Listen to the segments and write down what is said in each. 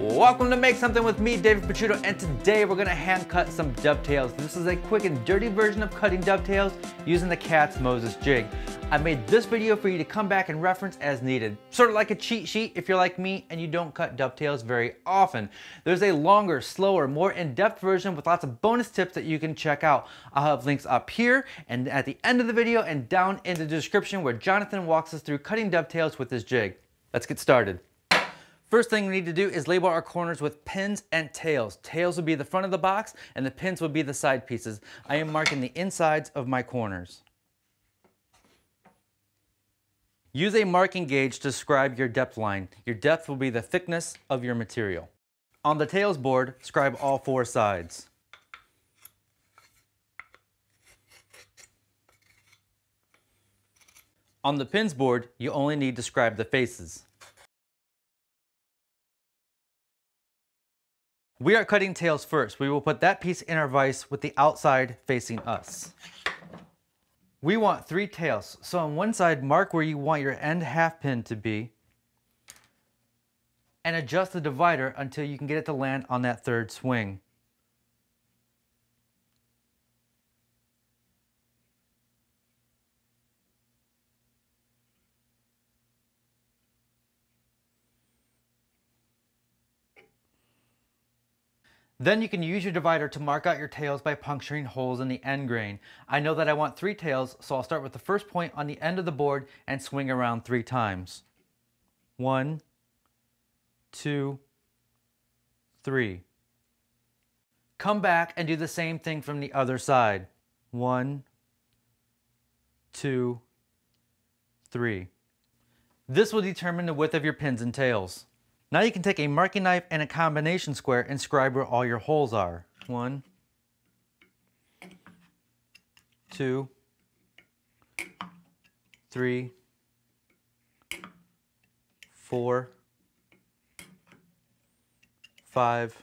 Welcome to Make Something with me, David Picciuto, and today we're going to hand cut some dovetails. This is a quick and dirty version of cutting dovetails using the Cat's Moses jig. I made this video for you to come back and reference as needed. Sort of like a cheat sheet if you're like me and you don't cut dovetails very often. There's a longer, slower, more in-depth version with lots of bonus tips that you can check out. I'll have links up here and at the end of the video and down in the description where Jonathan walks us through cutting dovetails with his jig. Let's get started. First thing we need to do is label our corners with pins and tails. Tails would be the front of the box and the pins would be the side pieces. I am marking the insides of my corners. Use a marking gauge to scribe your depth line. Your depth will be the thickness of your material. On the tails board, scribe all four sides. On the pins board, you only need to scribe the faces. We are cutting tails first. We will put that piece in our vise with the outside facing us. We want 3 tails, so on one side mark where you want your end half pin to be and adjust the divider until you can get it to land on that third swing. Then you can use your divider to mark out your tails by puncturing holes in the end grain. I know that I want 3 tails, so I'll start with the first point on the end of the board and swing around 3 times. 1, 2, 3. Come back and do the same thing from the other side. 1, 2, 3. This will determine the width of your pins and tails. Now you can take a marking knife and a combination square and scribe where all your holes are. 1, 2, 3, 4, 5,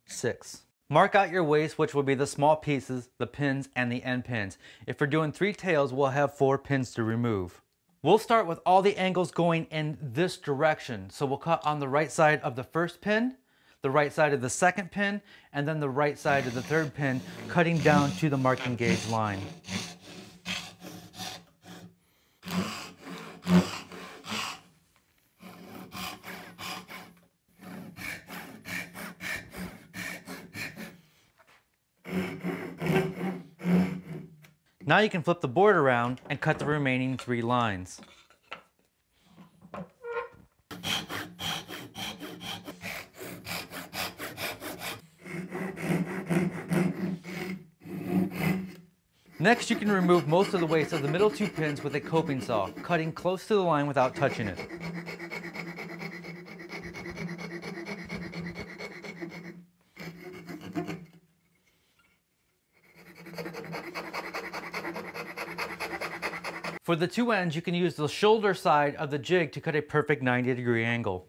6. Mark out your waist, which will be the small pieces, the pins, and the end pins. If we're doing 3 tails, we'll have 4 pins to remove. We'll start with all the angles going in this direction. So we'll cut on the right side of the first pin, the right side of the second pin, and then the right side of the third pin, cutting down to the marking gauge line. Now you can flip the board around and cut the remaining 3 lines. Next, you can remove most of the waste of the middle 2 pins with a coping saw, cutting close to the line without touching it. For the 2 ends, you can use the shoulder side of the jig to cut a perfect 90-degree angle.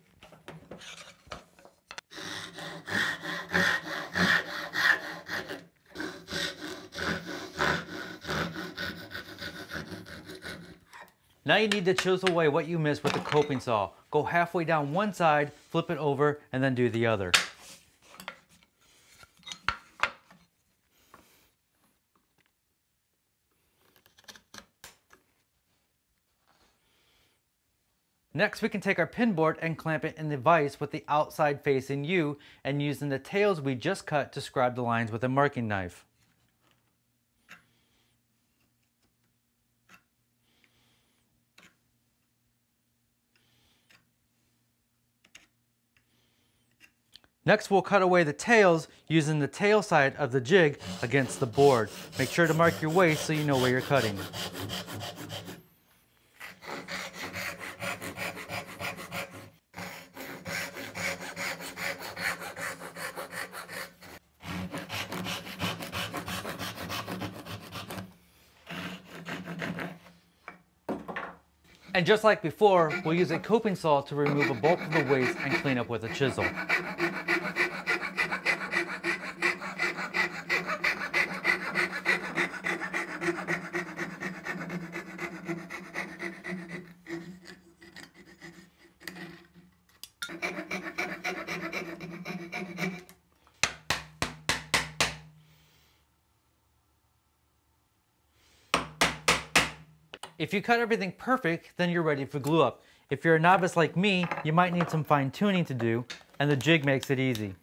Now you need to chisel away what you missed with the coping saw. Go halfway down one side, flip it over, and then do the other. Next, we can take our pin board and clamp it in the vise with the outside facing you and using the tails we just cut to scribe the lines with a marking knife. Next, we'll cut away the tails using the tail side of the jig against the board. Make sure to mark your waist so you know where you're cutting. And just like before, we'll use a coping saw to remove a bulk of the waste and clean up with a chisel. If you cut everything perfect, then you're ready for glue up. If you're a novice like me, you might need some fine tuning to do, and the jig makes it easy.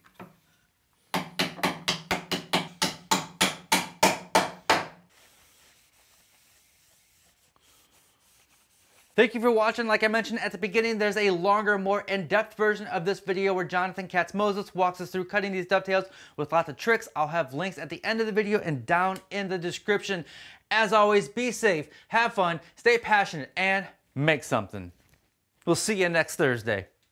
Thank you for watching. Like I mentioned at the beginning, there's a longer, more in-depth version of this video where Jonathan Katz-Moses walks us through cutting these dovetails with lots of tricks. I'll have links at the end of the video and down in the description. As always, be safe, have fun, stay passionate, and make something. We'll see you next Thursday.